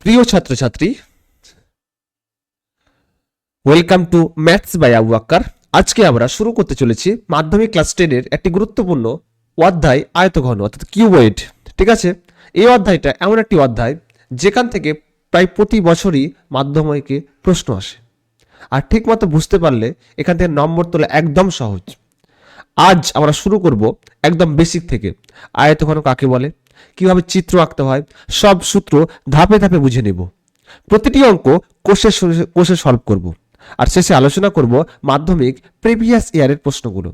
প্রিয় ছাত্রছাত্রী, welcome to maths by Abu Akkar. আজকে আমরা শুরু করতে চলেছি মাধ্যমিক ক্লাস 10-এর একটি গুরুত্বপূর্ণ অধ্যায় আয়তঘন অর্থাৎ কিউবয়েড। ঠিক আছে, এই অধ্যায়টা এমন একটি অধ্যায় যেখান থেকে প্রায় প্রতি বছরই মাধ্যমিকে প্রশ্ন আসে, আর ঠিকমতো বুঝতে পারলে এখান থেকে নম্বর তোলা একদম সহজ। আজ আমরা শুরু করব একদম বেসিক থেকে। আয়তঘন কাকে বলে, কিভাবে চিত্র আঁকতে হয়, সব সূত্র ধাপে ধাপে বুঝে নেব। প্রতিটি অঙ্ক কোষে সলভ করব, আর শেষে আলোচনা করব মাধ্যমিক প্রিভিয়াস ইয়ারের প্রশ্নগুলো।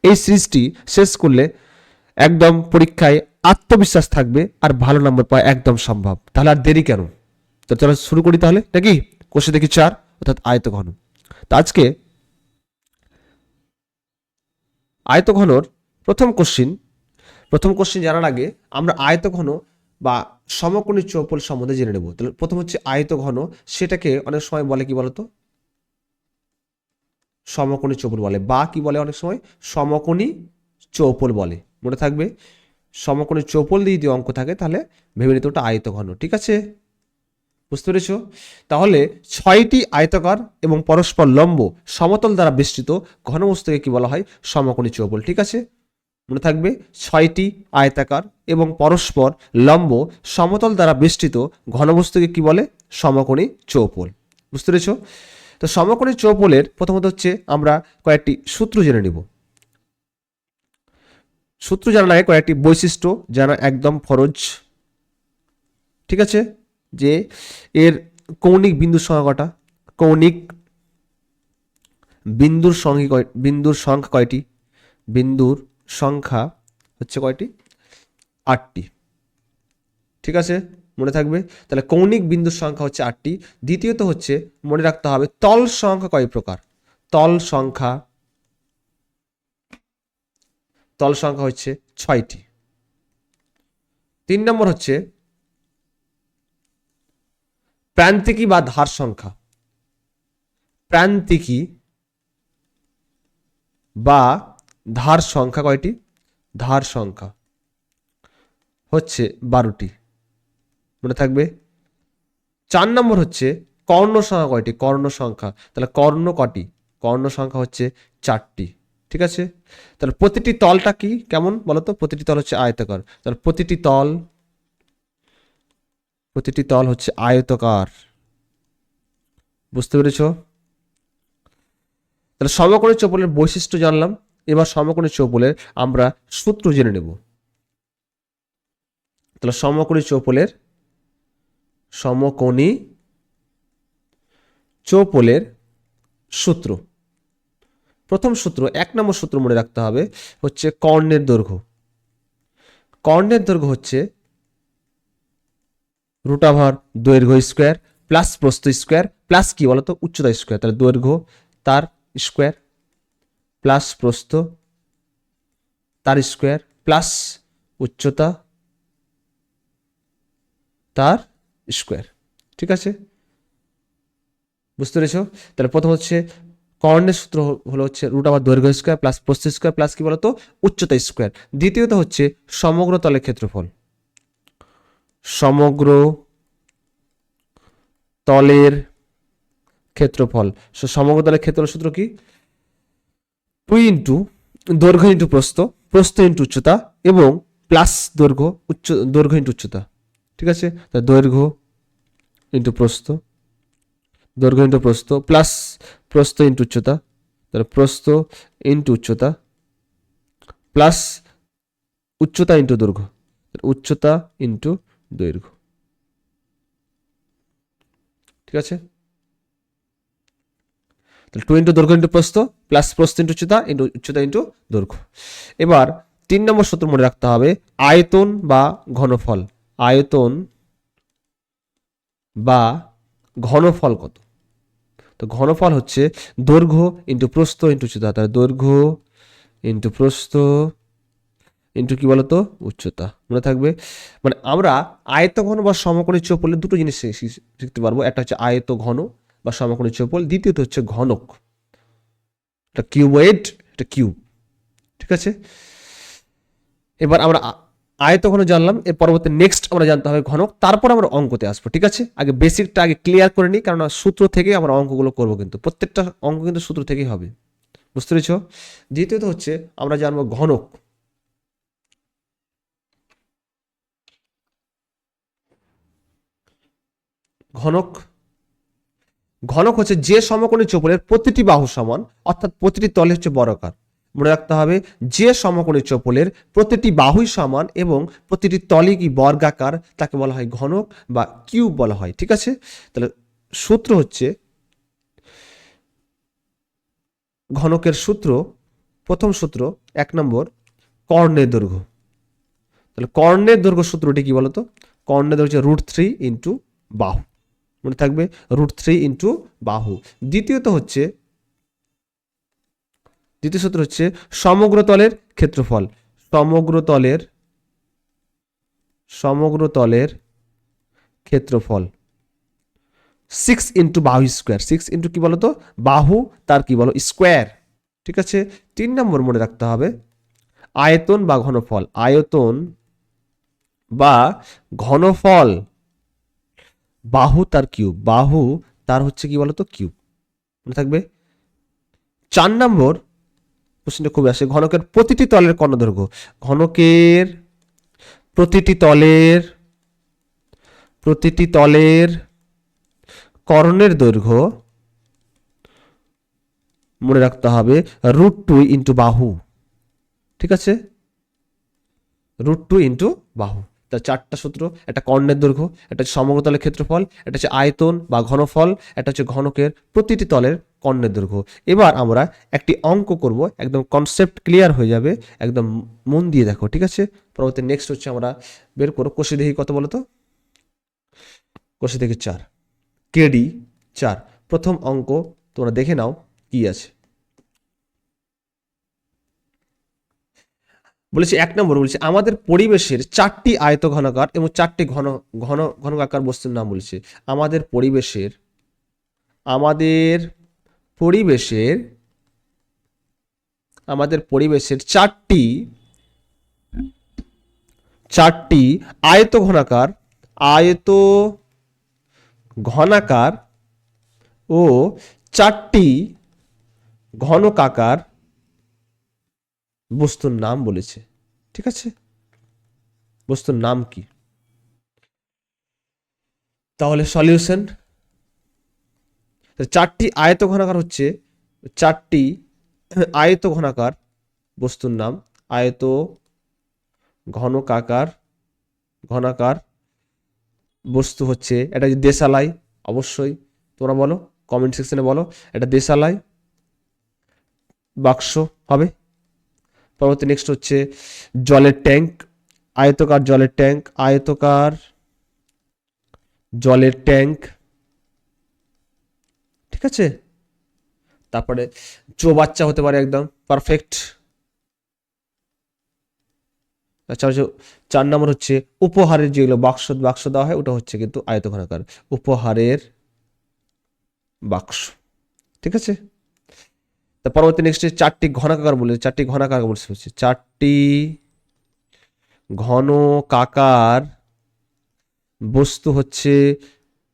এই সিরিজটি শেষ করলে একদম পরীক্ষায় আত্মবিশ্বাস থাকবে আর ভালো নম্বর পাওয়া একদম সম্ভব। তাহলে আর দেরি কেন, তো চলো শুরু করি তাহলে, নাকি? কোষে দেখি 4 অর্থাৎ আয়তঘন। তো আজকে আয়তঘনর প্রথম কোশ্চিন জানার আগে আমরা আয়তঘন বা সমকোণী চৌপল সম্বন্ধে জেনে নেব। তাহলে প্রথম হচ্ছে আয়তঘন, সেটাকে অনেক সময় বলে কি বলতো, সমকোণী চৌপল বলে, বা কি বলে অনেক সময় সমকোণী চৌপল বলে। মনে থাকবে, সমকোণী চৌপল দিয়ে যদি অঙ্ক থাকে তাহলে ভেবে নিতে ওটা আয়তঘন। ঠিক আছে, বুঝতে পেরেছ? তাহলে 6টি আয়তাকার এবং পরস্পর লম্ব সমতল দ্বারা বেষ্টিত ঘনবস্তুকে কি বলা হয়? সমকোণী চৌপল। ঠিক আছে, মনে থাকবে 6টি আয়তাকার এবং পরস্পর লম্ব সমতল দ্বারা বেষ্টিত ঘনবস্তুকে কি বলে? সমকোণী চৌপল। বুঝতে পেরেছ? তো সমকোণী চৌপলের প্রথমত হচ্ছে আমরা কয়েকটি সূত্র জেনে নিব। সূত্র জানার আগে কয়েকটি বৈশিষ্ট্য জানা একদম ফরজ। ঠিক আছে, যে এর কৌণিক বিন্দুর সংখ্যা কটা, কৌণিক বিন্দুর সংখ্যা কয়টি? বিন্দুর সংখ্যা হচ্ছে কয়টি? 8টি। ঠিক আছে, মনে থাকবে। তাহলে কৌণিক বিন্দুর সংখ্যা হচ্ছে 8টি। দ্বিতীয়ত হচ্ছে মনে রাখতে হবে তল সংখ্যা কয় প্রকার? তল সংখ্যা হচ্ছে 6টি। 3 নম্বর হচ্ছে প্রান্তিকী বা ধার সংখ্যা। প্রান্তিকী বা ধার সংখ্যা কয়টি? ধার সংখ্যা হচ্ছে 12টি। মনে থাকবে। 4 নম্বর হচ্ছে কর্ণ সংখ্যা কয়টি? কর্ণ সংখ্যা, তাহলে কর্ণ কটি? কর্ণ সংখ্যা হচ্ছে 4টি। ঠিক আছে, তাহলে প্রতিটি তলটা কি কেমন বলতো? প্রতিটি তল হচ্ছে আয়তাকার, তাহলে প্রতিটি তল হচ্ছে আয়তাকার। বুঝতে পেরেছ? তাহলে সমকোণী চৌপলের বৈশিষ্ট্য জানলাম। এবার সমকোণী চৌপলের আমরা সূত্র জেনে নেব। তাহলে সমকোণী চৌপলের সূত্র, প্রথম সূত্র 1 নম্বর সূত্র মনে রাখতে হবে হচ্ছে কর্ণের দৈর্ঘ্য। কর্ণের দৈর্ঘ্য হচ্ছে √ দৈর্ঘ্য স্কোয়ার প্লাস প্রস্থ স্কোয়ার প্লাস কি বলতো? উচ্চতা স্কোয়ার। তাহলে দৈর্ঘ্য তার স্কোয়ার প্লাস প্রস্থ তার স্কোয়ার প্লাস উচ্চতা তার স্কোয়ার। ঠিক আছে, বুঝতে পেরেছ? তাহলে প্রথম হচ্ছে কর্ণের সূত্র হলো হচ্ছে √ দৈর্ঘ্য স্কোয়ার প্লাস প্রস্থ স্কোয়ার প্লাস কি বলতো? উচ্চতা স্কোয়ার। দ্বিতীয়ত হচ্ছে সমগ্র তলের ক্ষেত্রফল। সমগ্র তলের ক্ষেত্রফল, সমগ্র তলের ক্ষেত্রফল সূত্র কি? 2 ইন্টু দৈর্ঘ্য ইন্টু প্রস্থ ইন্টু উচ্চতা এবং প্লাস দৈর্ঘ্য ইন্টু উচ্চতা। ঠিক আছে, দৈর্ঘ্য ইন্টু প্রস্থ প্লাস প্রস্থ ইন্টু উচ্চতা, তাহলে প্রস্থ ইন্টু উচ্চতা প্লাস উচ্চতা ইন্টু দৈর্ঘ্য, উচ্চতা ইন্টু দৈর্ঘ্য। ঠিক আছে, তাহলে 2 ইন্টু দৈর্ঘ্য ইন্টু প্রস্থ প্লাস প্রস্থ ইন্টু উচ্চতা ইন্টু দৈর্ঘ্য। এবার 3 নম্বর সূত্র মনে রাখতে হবে আয়তন বা ঘনফল। আয়তন বা ঘনফল কত? তো ঘনফল হচ্ছে দৈর্ঘ্য ইন্টু প্রস্থ ইন্টু উচ্চতা, তাহলে দৈর্ঘ্য ইন্টু প্রস্থ ইন্টু কি বলতো? উচ্চতা। মনে থাকবে, মানে আমরা আয়তঘন বা সমকোণী চৌপলের দুটো জিনিস শিখতে পারবো। একটা হচ্ছে আয়তঘন বা সমকোণী চৌপল, দ্বিতীয়ত হচ্ছে ঘনক। এটা কিউবয়েড, এটা কিউব। ঠিক আছে, এবার আমরা আয়তঘন জানলাম, এর পরবর্তী নেক্সট আমরা জানতে হবে ঘনক, তারপর আমরা অঙ্কতে আসবো। ঠিক আছে, আগে বেসিকটা আগে ক্লিয়ার করে নিই, কারণ সূত্র থেকে আমরা অঙ্কগুলো করবো, কিন্তু প্রত্যেকটা অঙ্ক কিন্তু সূত্র থেকেই হবে, বুঝতে পেরেছো? দ্বিতীয়ত হচ্ছে আমরা জানবো ঘনক। ঘনক ঘনক হচ্ছে যে সমকোণী চৌপলের প্রতিটি বাহু সমান, অর্থাৎ প্রতিটি তলে হচ্ছে বর্গাকার। মনে রাখতে হবে, যে সমকোণী চৌপলের প্রতিটি বাহুই সমান এবং প্রতিটি তলে কি বর্গাকার, তাকে বলা হয় ঘনক বা কিউব বলা হয়। ঠিক আছে, তাহলে সূত্র হচ্ছে, ঘনকের সূত্র, প্রথম সূত্র 1 নম্বর, কর্ণের দৈর্ঘ্য। তাহলে কর্ণের দৈর্ঘ্য সূত্রটি কি বলতো? কর্ণের দৈর্ঘ্য হচ্ছে √3 ইন্টু বাহু, মনে থাকবে, √3 ইন্টু বাহু। দ্বিতীয়ত হচ্ছে, দ্বিতীয় সূত্র হচ্ছে সমগ্র তলের ক্ষেত্রফল। সমগ্র তলের ক্ষেত্রফল 6 ইন্টু বাহু স্কোয়ার। 6 ইন্টু কি বলতো? বাহু, তার কি বলো? স্কোয়ার। ঠিক আছে, 3 নম্বর মনে রাখতে হবে আয়তন বা ঘনফল। আয়তন বা ঘনফল বাহু তার কিউব। বাহু তার হচ্ছে কি বলতো? কিউব, মনে থাকবে। 4 নম্বর কোশ্চেনটা খুবই আসে, ঘনকের প্রতিটি তলের কর্ণদৈর্ঘ্য। ঘনকের প্রতিটি তলের কর্ণের দৈর্ঘ্য মনে রাখতে হবে √2 ইন্টু বাহু। ঠিক আছে, √2 ইন্টু বাহু। তার 4টা সূত্র, একটা কর্ণের দৈর্ঘ্য, একটা হচ্ছে সমগ্র তলের ক্ষেত্রফল, একটা হচ্ছে আয়তন বা ঘনফল, একটা হচ্ছে ঘনকের প্রতিটি তলের কর্ণের দৈর্ঘ্য। এবার আমরা একটি অঙ্ক করব, একদম কনসেপ্ট ক্লিয়ার হয়ে যাবে, একদম মন দিয়ে দেখো। ঠিক আছে, পরবর্তী নেক্সট হচ্ছে আমরা বের করো কোষে দেখি কত বলো তো? কোষে দেখি 4, কেডি 4। প্রথম অঙ্ক তোমরা দেখে নাও কি আছে। বলেছি 1 নম্বর, বলেছে আমাদের পরিবেশের 4টি আয়তঘনাকার এবং 4টি ঘনকাকার বস্তুর নাম বলেছে। আমাদের পরিবেশের আমাদের পরিবেশের আমাদের পরিবেশের 4টি আয়ত ঘনাকার ও 4টি ঘনকাকার বস্তুর নাম বলেছে। ঠিক আছে, বস্তুর নাম কি? তাহলে সলিউশন, 4টি আয়ত ঘনাকার হচ্ছে 4টি আয়ত ঘনাকার বস্তুর নাম। আয়ত ঘনকাকার ঘনাকার বস্তু হচ্ছে, এটা যে দেশালাই, অবশ্যই তোমরা বলো, কমেন্ট সেকশনে বলো, এটা দেশালাই বাক্স হবে। পরবর্তী নেক্সট হচ্ছে জলের ট্যাঙ্ক, আয়তকার জলের ট্যাঙ্ক, আয়তকার জলের ট্যাঙ্ক। ঠিক আছে, তারপরে চৌবাচ্চা হতে পারে, একদম পারফেক্ট। আচ্ছা, 4 নম্বর হচ্ছে উপহারের যেগুলো বাক্স দেওয়া হয়, ওটা হচ্ছে কিন্তু আয়তঘনাকার, উপহারের বাক্স। ঠিক আছে, তার পরবর্তী নেক্সট 4টি ঘনাকার বলে, 4টি ঘনাকার বলছে হচ্ছে 4টি ঘনকাকার বস্তু হচ্ছে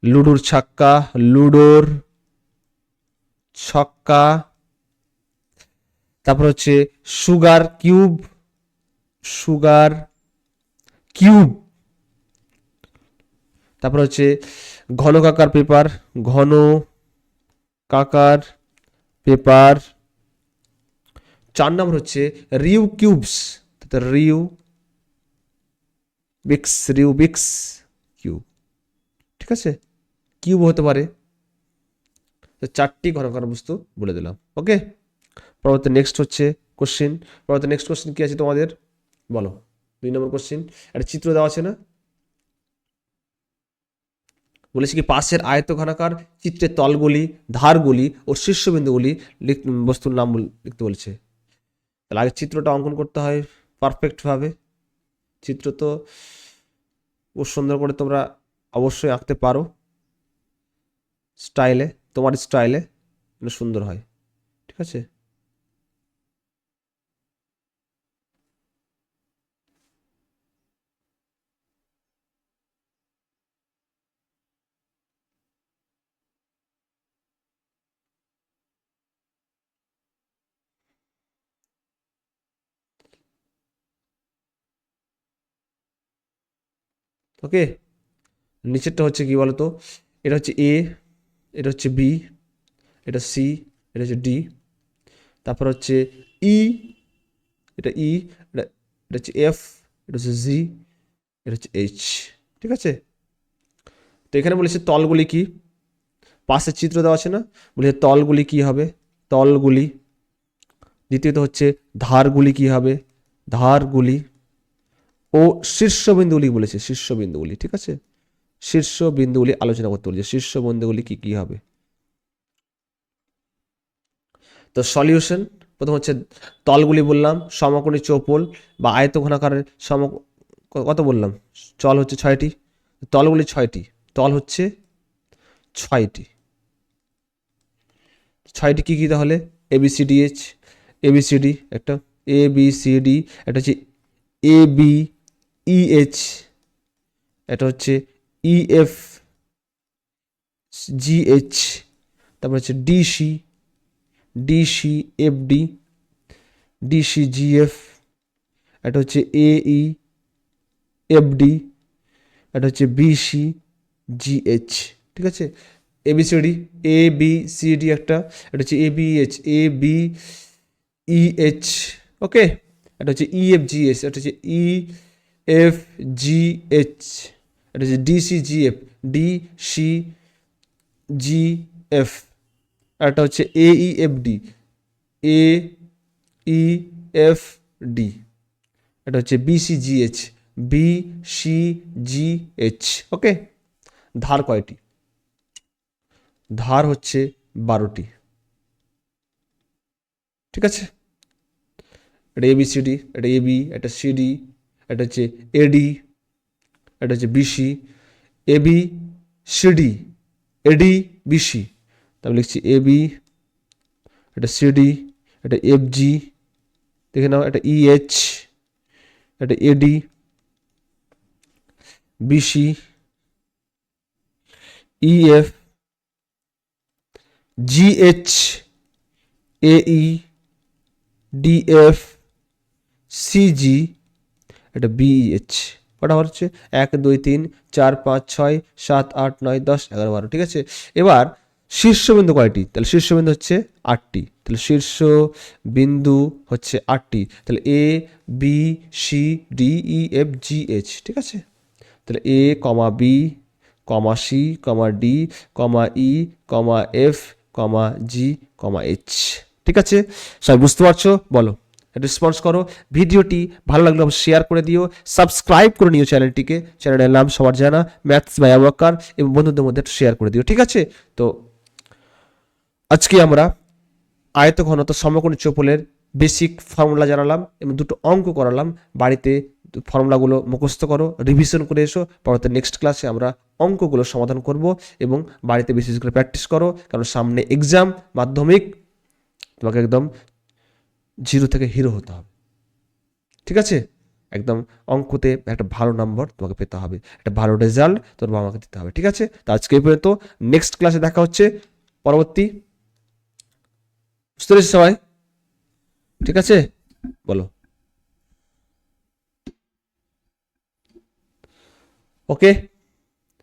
লুডোর ছক্কা, তারপর হচ্ছে সুগার কিউব, তারপর হচ্ছে ঘনকাকার পেপার। 4 নম্বর হচ্ছে রিউবিক্স কিউব। ঠিক আছে, কিউব হতে পারে। 4টি ঘনকাকার বস্তু বলে দিলাম। ওকে, পরবর্তী নেক্সট হচ্ছে কোশ্চেন। পরবর্তী নেক্সট কোশ্চেন কি আছে তোমাদের বলো? 2 নম্বর কোশ্চেন, একটা চিত্র দেওয়া আছে না? বলেছি কি পাশের আয়ত ঘনাকার চিত্রের তলগুলি, ধারগুলি ও শীর্ষবিন্দুগুলি বস্তুর নাম লিখতে বলেছে। তাহলে আগে চিত্রটা অঙ্কন করতে হয় পারফেক্ট ভাবে। চিত্র তো খুব সুন্দর করে তোমরা অবশ্যই আঁকতে পারো, স্টাইলে, তোমার স্টাইলে সুন্দর হয়। ঠিক আছে, ওকে, নিচেরটা হচ্ছে কি বলতো, এটা হচ্ছে এ, এটা হচ্ছে বি, এটা সি, এটা হচ্ছে ডি, তারপর হচ্ছে ই, এটা ই, এটা এটা হচ্ছে এফ, এটা হচ্ছে জি, এটা হচ্ছে এইচ। ঠিক আছে, তো এখানে বলেছে তলগুলি কি, পাশের চিত্র দেওয়া আছে না, বলেছে তলগুলি কি হবে, তলগুলি। দ্বিতীয়ত হচ্ছে ধারগুলি কি হবে, ধারগুলি। ও শীর্ষবিন্দুগুলি বলেছে, শীর্ষবিন্দুগুলি। ঠিক আছে, শীর্ষবিন্দুগুলি আলোচনা করতে বলেছে, শীর্ষবিন্দুগুলি কি কি হবে। তো সলিউশন, প্রথম হচ্ছে তলগুলি বললাম, সমকোণী চৌপল বা আয়তঘনাকারের কত বললাম, চল হচ্ছে 6টি, তলগুলি 6টি, তল হচ্ছে 6টি। 6টি কী কী তাহলে, ABCDH, ABCD একটা, ABCD, একটা হচ্ছে ABEH, এটা হচ্ছে EFGH, তারপর হচ্ছে DCFD, DCGF, এটা হচ্ছে AEFD, এটা হচ্ছে BCGH। ঠিক আছে, ABCD, ABCD একটা, এটা হচ্ছে ABEH, ওকে, এটা হচ্ছে EFGH, এটা হচ্ছে EFGH, এটা হচ্ছে DCGF, আর এটা হচ্ছে AEFD, AEFD, এটা হচ্ছে BCGH। ওকে, ধার কয়টি, ধার হচ্ছে 12টি। ঠিক আছে, এটা ABCD, এটা AB, এটা CD, এটা হচ্ছে AD, এটা হচ্ছে BC, ABCD, ADBC, তারপর লিখছি AB, এটা CD, এটা FG, দেখে নাও, এটা EH, এটা AD, BC, EF, GH, AE, DF, CG, এটা BEH। কটা হচ্ছে 1 2 3 4 5 6 7 8 9 10 11 12। ঠিক আছে, এবার শীর্ষবিন্দু কয়টি, তাহলে শীর্ষবিন্দু হচ্ছে 8টি, তাহলে শীর্ষবিন্দু হচ্ছে 8টি, তাহলে ABCDEFGH। ঠিক আছে, তাহলে A, B, C, D, E, F, G, H। সবাই বুঝতে পারছো, বলো, রেসপন্স করো। ভিডিওটি ভালো লাগলে শেয়ার করে দিও, সাবস্ক্রাইব করে নিও চ্যানেলটিকে, চ্যানেলের নাম সবার জানা, ম্যাথস বাই আবুবকর, এবং বন্ধুদের মধ্যে শেয়ার করে দিও। ঠিক আছে, তো আজকে আমরা আয়তঘনত্ব সমকোণী চৌপলের বেসিক ফর্মুলা জানালাম এবং দুটো অঙ্ক করালাম। বাড়িতে ফর্মুলাগুলো মুখস্থ করো, রিভিশন করে এসো, পরবর্তী নেক্সট ক্লাসে আমরা অঙ্কগুলো সমাধান করব, এবং বাড়িতে বিশেষ করে প্র্যাকটিস করো, কারণ সামনে এক্সাম, মাধ্যমিক, তোমাকে একদম 0 থেকে হিরো হতে হবে। ঠিক আছে, একদম অঙ্কতে একটা ভালো নম্বর তোমাকে পেতে হবে, একটা ভালো রেজাল্ট তোর বাবা মাকে দিতে হবে। ঠিক আছে, তো আজকে এই পর্যন্ত, নেক্সট ক্লাসে দেখা হচ্ছে পরবর্তী। বুঝতে পেরেছি সবাই? ঠিক আছে, বলো, ওকে।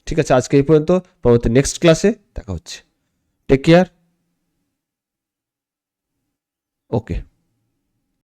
ঠিক আছে, আজকে এই পর্যন্ত, পরবর্তী নেক্সট ক্লাসে দেখা হচ্ছে। টেক কেয়ার, ওকে।